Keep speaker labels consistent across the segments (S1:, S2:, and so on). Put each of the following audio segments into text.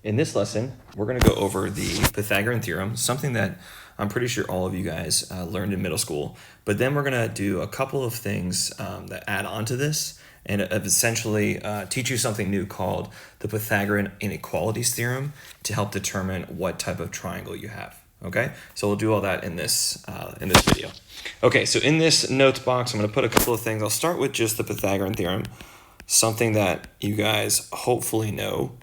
S1: In this lesson, we're going to go over the Pythagorean Theorem, something that I'm pretty sure all of you guys learned in middle school. But then we're going to do a couple of things that add on to this and essentially teach you something new called the Pythagorean Inequalities Theorem to help determine what type of triangle you have. Okay, so we'll do all that in this video. Okay, so in this notes box, I'm going to put a couple of things. I'll start with just the Pythagorean Theorem, something that you guys hopefully know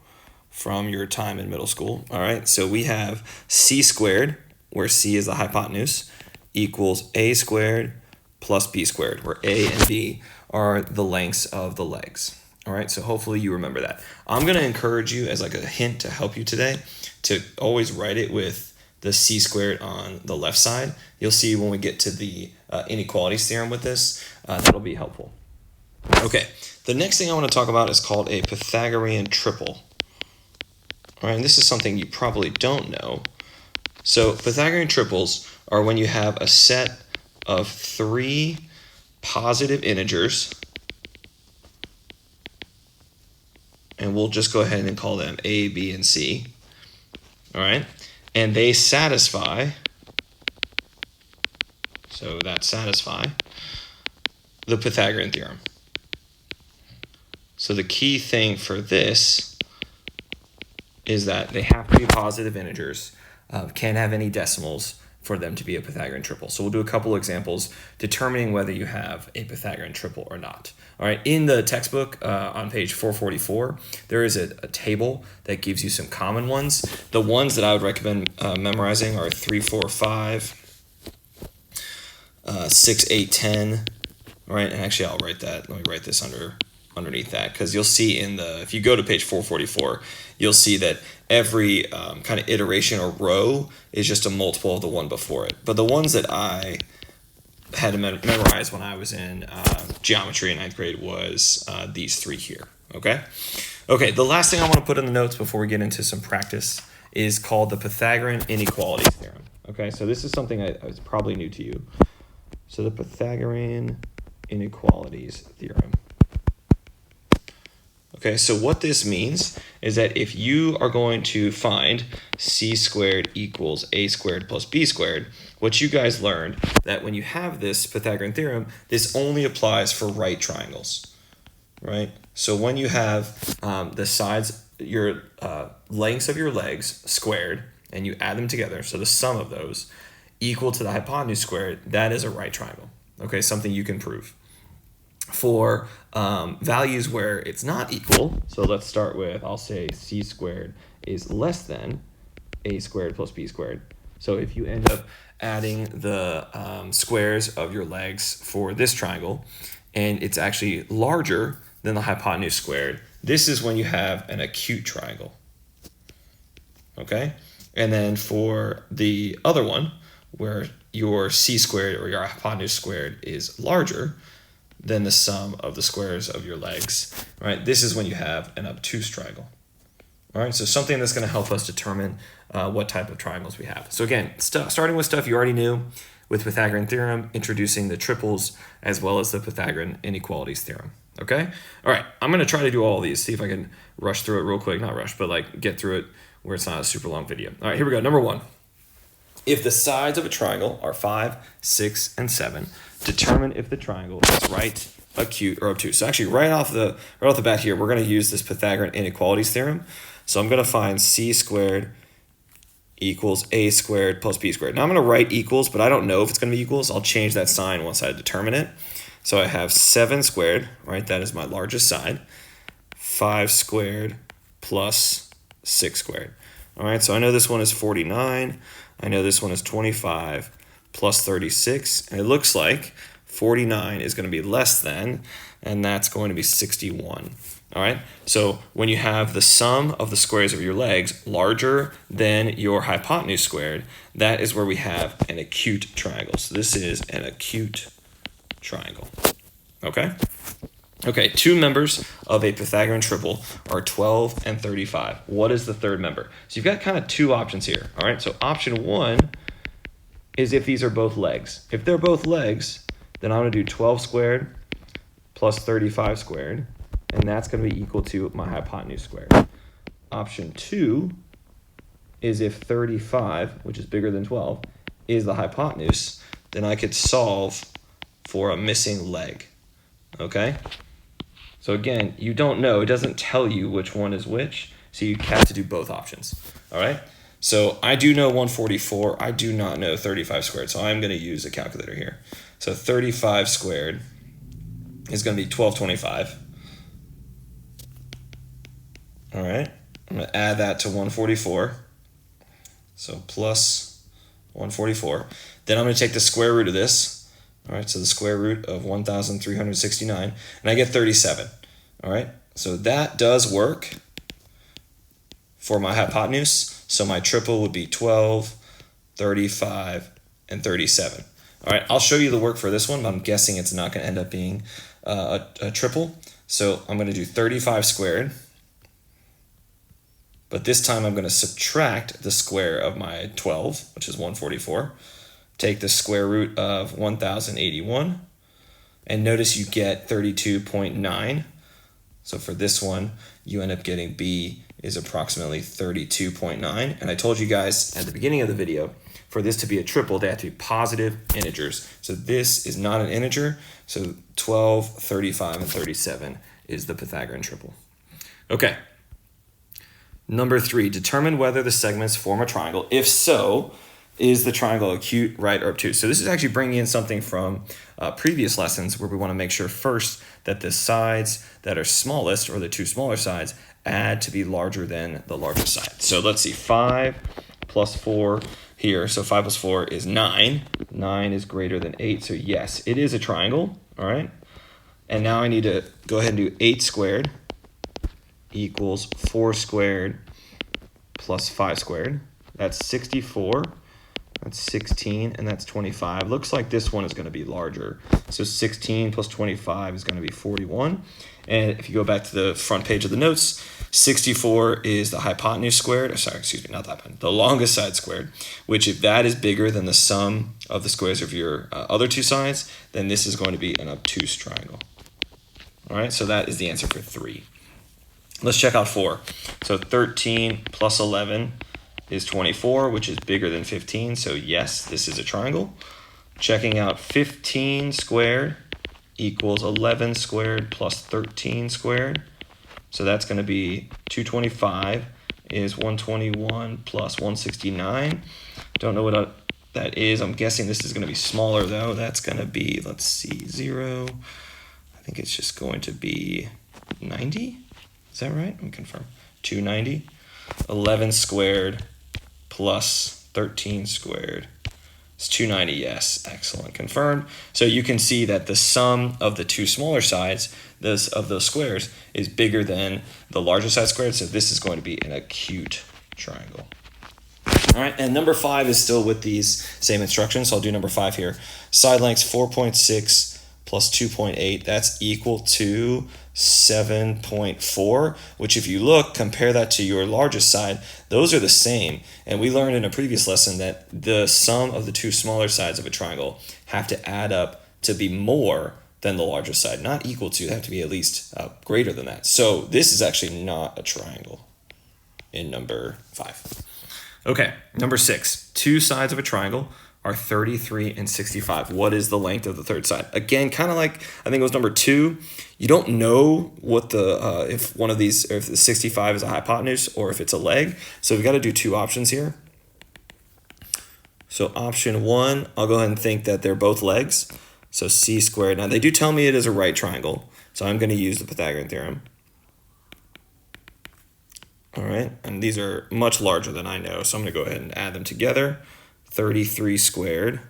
S1: from your time in middle school. All right, so we have c squared, where c is the hypotenuse, equals a squared plus b squared, where a and b are the lengths of the legs. All right, so hopefully you remember that. I'm going to encourage you as like a hint to help you today to always write it with the c squared on the left side. You'll see when we get to the inequalities theorem with this, that'll be helpful. Okay, the next thing I want to talk about is called a Pythagorean triple. All right, and this is something you probably don't know. So Pythagorean triples are when you have a set of three positive integers, and we'll just go ahead and call them A, B, and C. All right, and they satisfy, so that satisfy the Pythagorean theorem. So the key thing for this is that they have to be positive integers, can't have any decimals for them to be a Pythagorean triple. So we'll do a couple examples determining whether you have a Pythagorean triple or not. All right, in the textbook on page 444, there is a table that gives you some common ones. The ones that I would recommend memorizing are 3, 4, 5, 6, 8, 10. All right, and actually I'll write that. Let me write this underneath that, because you'll see if you go to page 444, you'll see that every kind of iteration or row is just a multiple of the one before it. But the ones that I had to memorize when I was in geometry in 9th grade was these three here, okay? Okay, the last thing I want to put in the notes before we get into some practice is called the Pythagorean Inequalities Theorem, okay? So this is something that's probably new to you. So the Pythagorean Inequalities Theorem. Okay, so what this means is that if you are going to find c squared equals a squared plus b squared, what you guys learned that when you have this Pythagorean theorem, this only applies for right triangles, right? So when you have the sides, your lengths of your legs squared, and you add them together, so the sum of those equal to the hypotenuse squared, that is a right triangle, okay? Something you can prove. For values where it's not equal, so let's start with, I'll say c squared is less than a squared plus b squared. So if you end up adding the squares of your legs for this triangle, and it's actually larger than the hypotenuse squared, this is when you have an acute triangle, okay? And then for the other one, where your c squared or your hypotenuse squared is larger than the sum of the squares of your legs, right? This is when you have an obtuse triangle. All right, so something that's going to help us determine what type of triangles we have. So again, starting with stuff you already knew with Pythagorean theorem, introducing the triples as well as the Pythagorean inequalities theorem. Okay? All right, I'm going to try to do all of these, see if I can rush through it real quick. Not rush, but like get through it where it's not a super long video. All right, here we go. Number one. If the sides of a triangle are 5, 6, and 7, determine if the triangle is right, acute, or obtuse. So actually, right off the bat here, we're going to use this Pythagorean inequalities theorem. So I'm going to find c squared equals a squared plus b squared. Now I'm going to write equals, but I don't know if it's going to be equals. I'll change that sign once I determine it. So I have 7 squared, right? That is my largest side. 5 squared plus 6 squared. All right, so I know this one is 49. I know this one is 25 plus 36, and it looks like 49 is going to be less than, and that's going to be 61. All right, so when you have the sum of the squares of your legs larger than your hypotenuse squared, that is where we have an acute triangle. So this is an acute triangle, okay? Okay, two members of a Pythagorean triple are 12 and 35. What is the third member? So you've got kind of two options here, all right? So option one is if these are both legs. If they're both legs, then I'm going to do 12 squared plus 35 squared, and that's going to be equal to my hypotenuse squared. option 2 is if 35, which is bigger than 12, is the hypotenuse, then I could solve for a missing leg, okay? So again, you don't know, it doesn't tell you which one is which, so you have to do both options, all right? So I do know 144, I do not know 35 squared, so I'm gonna use a calculator here. So 35 squared is gonna be 1225. All right, I'm gonna add that to 144. So plus 144. Then I'm gonna take the square root of this. All right, so the square root of 1,369, and I get 37. All right, so that does work for my hypotenuse. So my triple would be 12, 35, and 37. All right, I'll show you the work for this one, but I'm guessing it's not gonna end up being a triple. So I'm gonna do 35 squared. But this time I'm going to subtract the square of my 12, which is 144. Take the square root of 1,081. And notice you get 32.9. So for this one, you end up getting B is approximately 32.9. And I told you guys at the beginning of the video, for this to be a triple, they have to be positive integers. So this is not an integer. So 12, 35, and 37 is the Pythagorean triple. Okay. Number 3, determine whether the segments form a triangle. If so, is the triangle acute, right, or obtuse? So this is actually bringing in something from previous lessons where we want to make sure first that the sides that are smallest, or the two smaller sides, add to be larger than the larger side. So let's see, 5 plus 4 here. So 5 plus 4 is 9. 9 is greater than 8. So yes, it is a triangle, all right? And now I need to go ahead and do 8 squared equals 4 squared plus 5 squared. That's 64, that's 16, and that's 25. Looks like this one is going to be larger. So 16 plus 25 is going to be 41. And if you go back to the front page of the notes, 64 is the hypotenuse squared, sorry, excuse me, not the hypotenuse, the longest side squared, which if that is bigger than the sum of the squares of your other two sides, then this is going to be an obtuse triangle. All right, so that is the answer for 3. Let's check out 4. So 13 plus 11 is 24, which is bigger than 15. So yes, this is a triangle. Checking out 15 squared equals 11 squared plus 13 squared. So that's going to be 225 is 121 plus 169. Don't know what that is. I'm guessing this is going to be smaller though. That's going to be, let's see, 0. I think it's just going to be 90. Is that right? Let me confirm. 290. 11 squared plus 13 squared. It's 290, yes. Excellent. Confirmed. So you can see that the sum of the two smaller sides of those squares is bigger than the larger side squared. So this is going to be an acute triangle. All right, and number 5 is still with these same instructions. So I'll do number 5 here. Side lengths 4.6 plus 2.8. That's equal to 7.4, which if you look, compare that to your largest side, those are the same. And we learned in a previous lesson that the sum of the two smaller sides of a triangle have to add up to be more than the larger side, not equal to, they have to be at least greater than that. So this is actually not a triangle in number 5. Okay, number 6, two sides of a triangle are 33 and 65. What is the length of the third side? Again, kind of like, I think it was number 2. You don't know what the, if one of these, or if the 65 is a hypotenuse or if it's a leg. So we've got to do 2 options here. So option 1, I'll go ahead and think that they're both legs. So c squared. Now they do tell me it is a right triangle. So I'm going to use the Pythagorean theorem. All right, and these are much larger than I know. So I'm going to go ahead and add them together. 33 squared.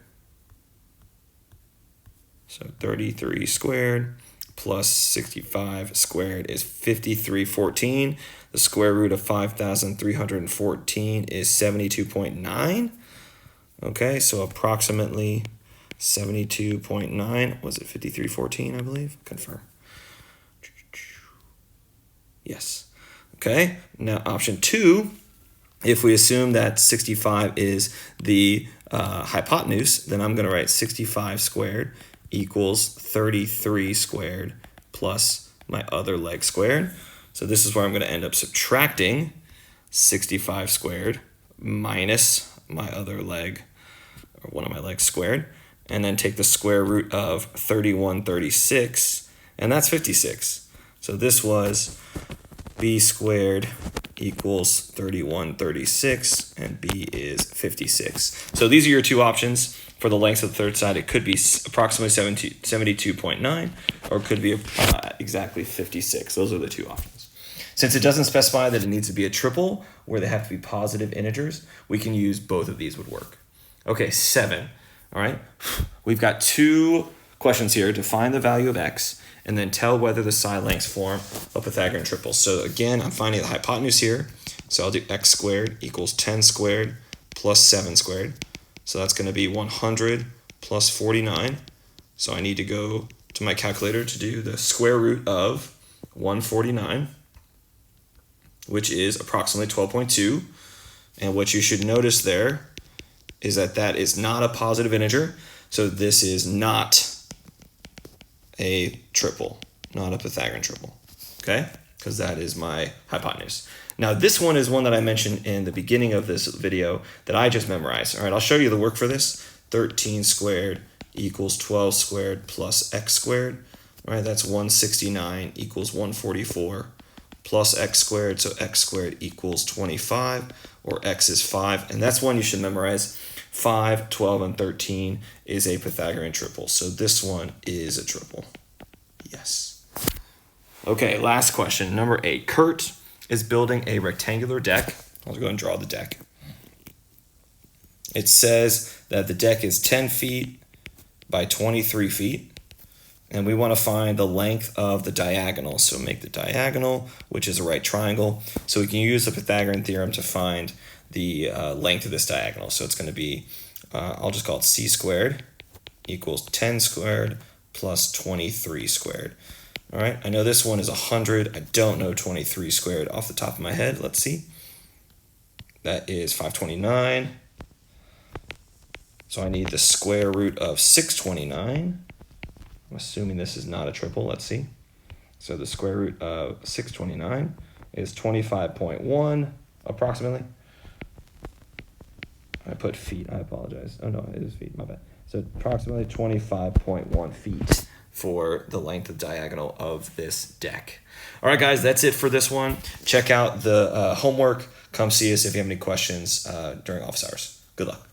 S1: So 33 squared plus 65 squared is 5314. The square root of 5,314 is 72.9. Okay, so approximately 72.9. Was it 5314, I believe? Confirm. Yes. Okay, now option 2. If we assume that 65 is the hypotenuse, then I'm going to write 65 squared equals 33 squared plus my other leg squared. So this is where I'm going to end up subtracting 65 squared minus my other leg, or one of my legs squared, and then take the square root of 3136, and that's 56. So this was b squared equals 3136, and b is 56. So these are your two options for the length of the third side. It could be approximately 72.9, or it could be exactly 56. Those are the two options. Since it doesn't specify that it needs to be a triple where they have to be positive integers, we can use both of these would work. Okay, 7. All right, we've got two questions here to find the value of x and then tell whether the side lengths form a Pythagorean triple. So again, I'm finding the hypotenuse here. So I'll do x squared equals 10 squared plus 7 squared. So that's going to be 100 plus 49. So I need to go to my calculator to do the square root of 149, which is approximately 12.2. And what you should notice there is that that is not a positive integer. So this is not a triple, not a Pythagorean triple, okay? Because that is my hypotenuse. Now this one is one that I mentioned in the beginning of this video that I just memorized. All right, I'll show you the work for this. 13 squared equals 12 squared plus x squared. All right, that's 169 equals 144 plus x squared. So x squared equals 25, or x is 5. And that's one you should memorize. 5, 12, and 13 is a Pythagorean triple. So this one is a triple. Yes. Okay, last question, number 8. Kurt is building a rectangular deck. I'll go and draw the deck. It says that the deck is 10 feet by 23 feet. And we want to find the length of the diagonal. So make the diagonal, which is a right triangle. So we can use the Pythagorean theorem to find the length of this diagonal. So it's going to be, I'll just call it c squared equals 10 squared plus 23 squared. All right, I know this one is 100. I don't know 23 squared off the top of my head. Let's see. That is 529. So I need the square root of 629. I'm assuming this is not a triple. Let's see. So the square root of 629 is 25.1 approximately. I put feet, I apologize. Oh no, it is feet, my bad. So approximately 25.1 feet for the length of diagonal of this deck. All right, guys, that's it for this one. Check out the homework. Come see us if you have any questions during office hours. Good luck.